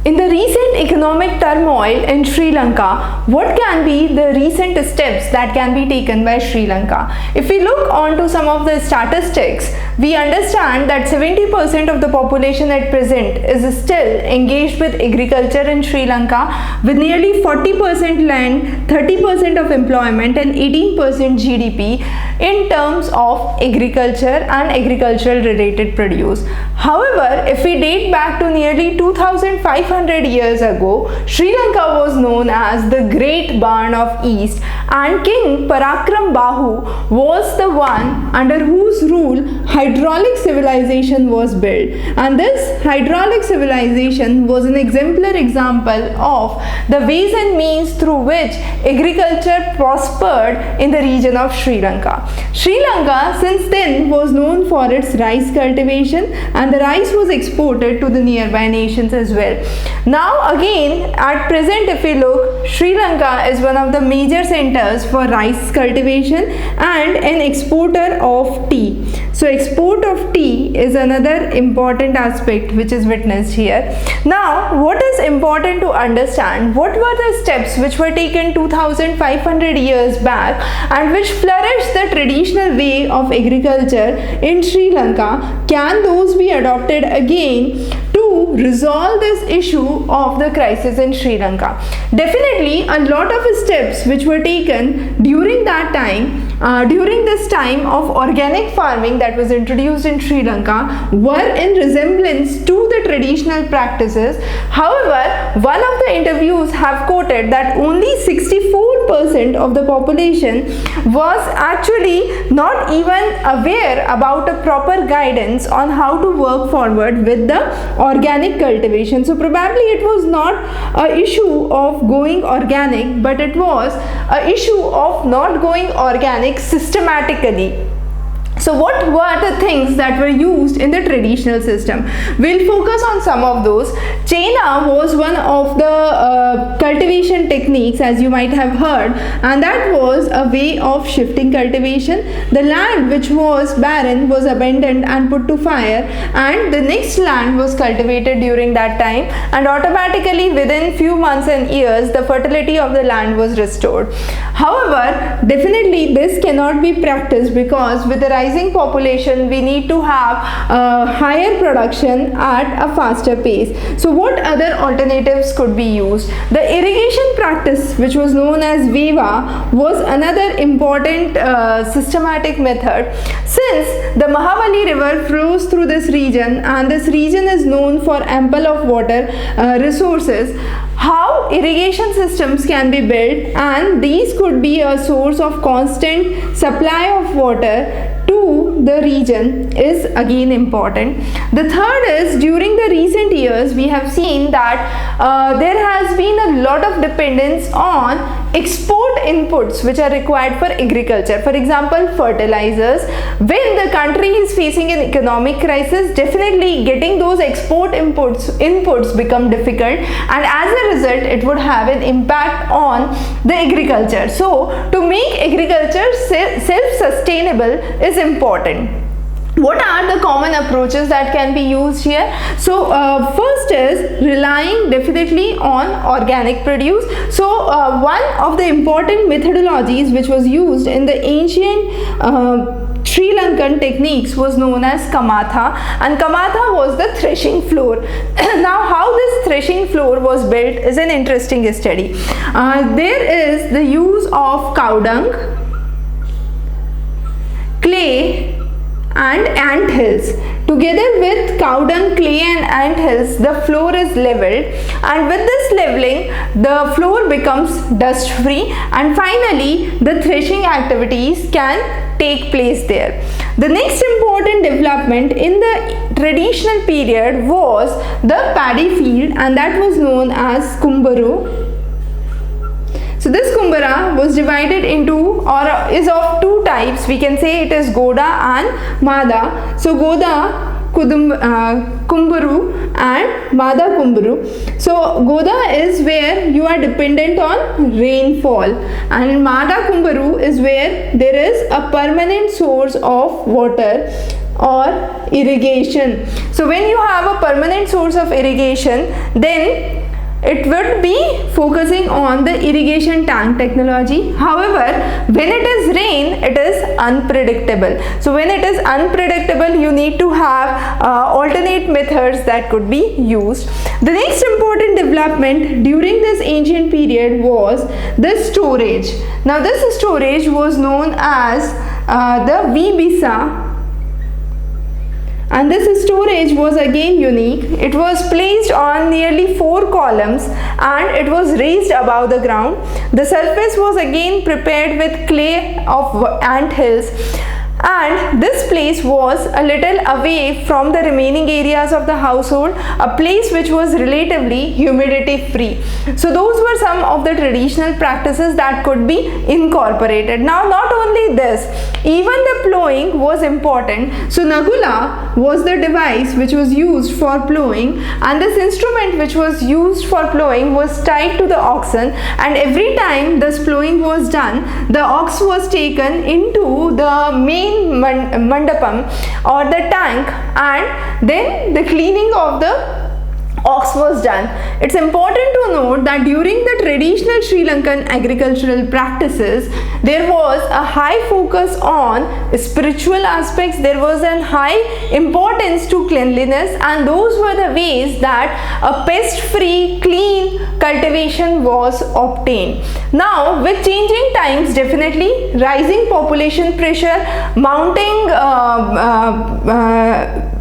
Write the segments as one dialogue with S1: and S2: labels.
S1: In the recent economic turmoil in Sri Lanka, what can be the recent steps that can be taken by Sri Lanka? If we look onto some of the statistics, we understand that 70% of the population at present is still engaged with agriculture in Sri Lanka, with nearly 40% land, 30% of employment and 18% GDP in terms of agriculture and agricultural related produce. However, if we date back to nearly 2500 years ago, Sri Lanka was known as the Great Barn of East, and King Parakram Bahu was the one under whose rule hydraulic civilization was built, and this hydraulic civilization was an exemplar example of the ways and means through which agriculture prospered in the region of Sri Lanka. Sri Lanka since then was known for its rice cultivation, and the rice was exported to the nearby nations as well. Now again, at present, if we look, Sri Lanka is one of the major centers for rice cultivation and an exporter of tea. So export of tea is another important aspect which is witnessed here. Now what is important to understand, what were the steps which were taken 2500 years back and which flourished the traditional way of agriculture in Sri Lanka? Can those be adopted again to resolve this issue of the crisis in Sri Lanka? Definitely a lot of steps which were taken during that time, during this time of organic farming that was introduced in Sri Lanka, were in resemblance to the traditional practices. However, one of the interviews have quoted that only 64% of the population was actually not even aware about a proper guidance on how to work forward with the organic cultivation. So probably it was not an issue of going organic, but it was an issue of not going organic systematically. So what were the things that were used in the traditional system? We'll focus on some of those. Chaina was one of the cultivation techniques, as you might have heard, and that was a way of shifting cultivation. The land which was barren was abandoned and put to fire, and the next land was cultivated during that time, and automatically within few months and years the fertility of the land was restored. However, definitely this cannot be practiced because with the rising population we need to have higher production at a faster pace. So what other alternatives could be used? The irrigation practice, which was known as Veva, was another important systematic method. Since the Mahabali river flows through this region and this region is known for ample of water resources, how irrigation systems can be built, and these could be a source of constant supply of water to the region, is again important. The third is, during the recent years we have seen that there has been a lot of dependence on export inputs which are required for agriculture. For example, fertilizers. When the country is facing an economic crisis, definitely getting those export inputs become difficult, and as a result it would have an impact on the agriculture. So to make agriculture self-sustainable is important. What are the common approaches that can be used here? So first is relying definitely on organic produce. So one of the important methodologies which was used in the ancient Sri Lankan techniques was known as Kamatha, and Kamatha was the threshing floor. Now how this threshing floor was built is an interesting study. There is the use of cow dung, clay and ant hills. Together with cow dung, clay and ant hills, the floor is leveled, and with this leveling the floor becomes dust free, and finally the threshing activities can take place there. The next important development in the traditional period was the paddy field, and that was known as Kumbaru. So this kumbara was divided into, or is of two types. We can say it is Goda and Mada. So Goda Kumbaru and Mada Kumbaru. So Goda is where you are dependent on rainfall, and Mada Kumbaru is where there is a permanent source of water or irrigation. So when you have a permanent source of irrigation, then it would be focusing on the irrigation tank technology. However, when it is rain, it is unpredictable. So when it is unpredictable, you need to have alternate methods that could be used. The next important development during this ancient period was the storage. Now this storage was known as the vibisa, and this storage was again unique. It was placed on nearly 4 columns and it was raised above the ground. The surface was again prepared with clay of ant hills, and this place was a little away from the remaining areas of the household, a place which was relatively humidity free. So those were some of the traditional practices that could be incorporated. Now not only this, even the ploughing was important. So nagula was the device which was used for ploughing, and this instrument which was used for ploughing was tied to the oxen, and every time this ploughing was done, the ox was taken into the main mandapam or the tank, and then the cleaning of the ox was done. It's important to note that during the traditional Sri Lankan agricultural practices, there was a high focus on spiritual aspects. There was a high importance to cleanliness, and those were the ways that a pest-free, clean cultivation was obtained. Now, with changing times, definitely rising population pressure, mounting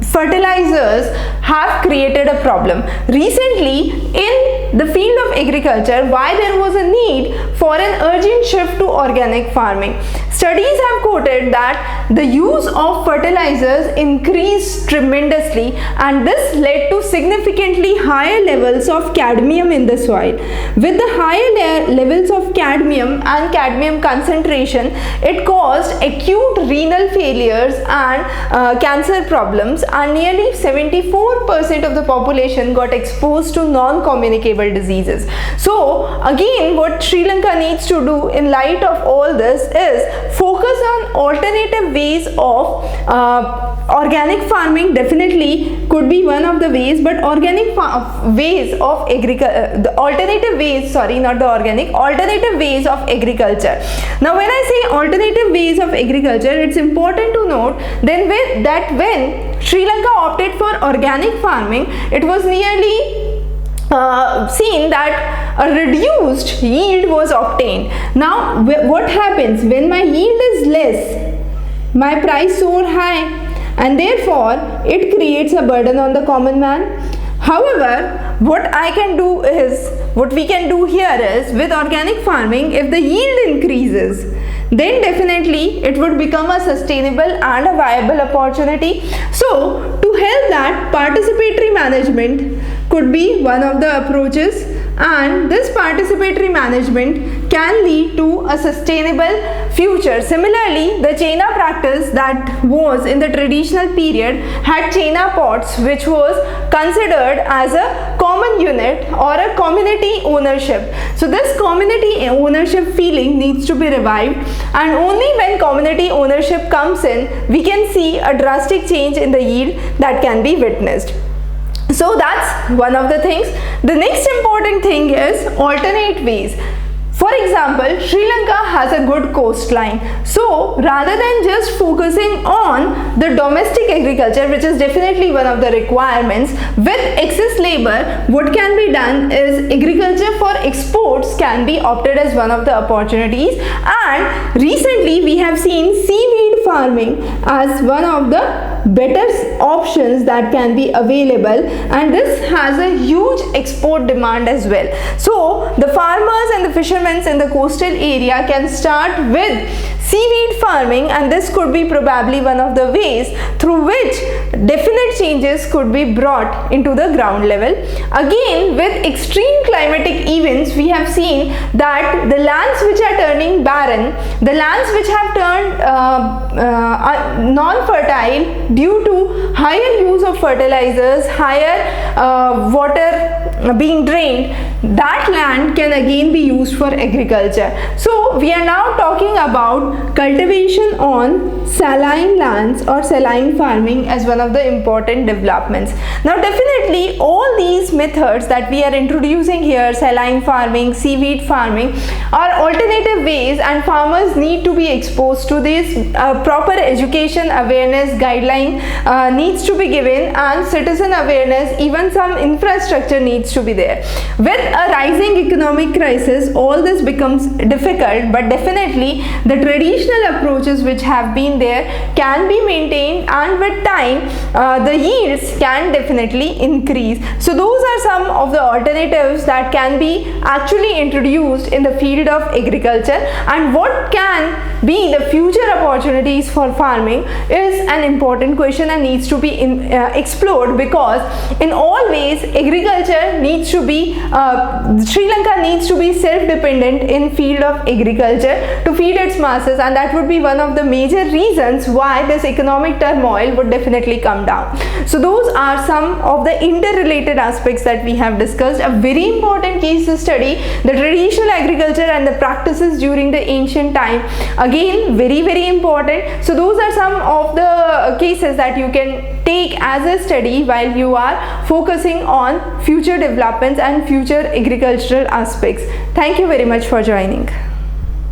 S1: fertilizers have created a problem. Recently, in the field of agriculture, why there was a need for an urgent shift to organic farming. Studies have quoted that the use of fertilizers increased tremendously, and this led to significantly higher levels of cadmium in the soil. With the higher levels of cadmium and cadmium concentration, it caused acute renal failures and cancer problems, and nearly 74% of the population got exposed to non-communicable diseases. So again, what Sri Lanka needs to do in light of all this is focus on alternative ways of organic farming. Definitely could be one of the ways, but alternative ways of agriculture. Now when I say alternative ways of agriculture, it's important to note then that when Sri Lanka opted for organic farming, it was nearly seen that a reduced yield was obtained. Now what happens when my yield is less? My price soar high, and therefore it creates a burden on the common man. However, what we can do here is, with organic farming, if the yield increases, then definitely it would become a sustainable and a viable opportunity. So to help that, participatory management could be one of the approaches, and this participatory management can lead to a sustainable future. Similarly, the Chaina practice that was in the traditional period had Chaina pots, which was considered as a common unit or a community ownership. So this community ownership feeling needs to be revived, and only when community ownership comes in, we can see a drastic change in the yield that can be witnessed. So that's one of the things. The next important thing is alternate ways. For example, Sri Lanka has a good coastline. So rather than just focusing on the domestic agriculture, which is definitely one of the requirements, with excess labor, what can be done is agriculture for exports can be opted as one of the opportunities. And recently we have seen seaweed farming as one of the better options that can be available, and this has a huge export demand as well. So the farmers and the fishermen in the coastal area can start with seaweed farming, and this could be probably one of the ways through which definite changes could be brought into the ground level. Again, with extreme climatic events, we have seen that the lands which are turning barren, the lands which have turned non-fertile due to higher use of fertilizers, higher water being drained, that land can again be used for agriculture. So we are now talking about cultivation on saline lands or saline farming as one of the important developments. Now definitely all these methods that we are introducing here, saline farming, seaweed farming, are alternative ways, and farmers need to be exposed to this. Proper education, awareness, guideline needs to be given, and citizen awareness, even some infrastructure needs to be there. With a rising economic crisis, all this becomes difficult, but definitely the traditional approaches which have been there can be maintained, and with time the yields can definitely increase. So those are some of the alternatives that can be actually introduced in the field of agriculture, and what can be the future opportunities for farming is an important question and needs to be explored, because in all ways agriculture needs to be Sri Lanka needs to be self-dependent in field of agriculture to feed its masses, and that would be one of the major reasons why this economic turmoil would definitely come down. So those are some of the interrelated aspects that we have discussed. A very important case study, the traditional agriculture and the practices during the ancient time, again very important. So those are some of the cases that you can take as a study while you are focusing on future developments and future agricultural aspects. Thank you very much for joining.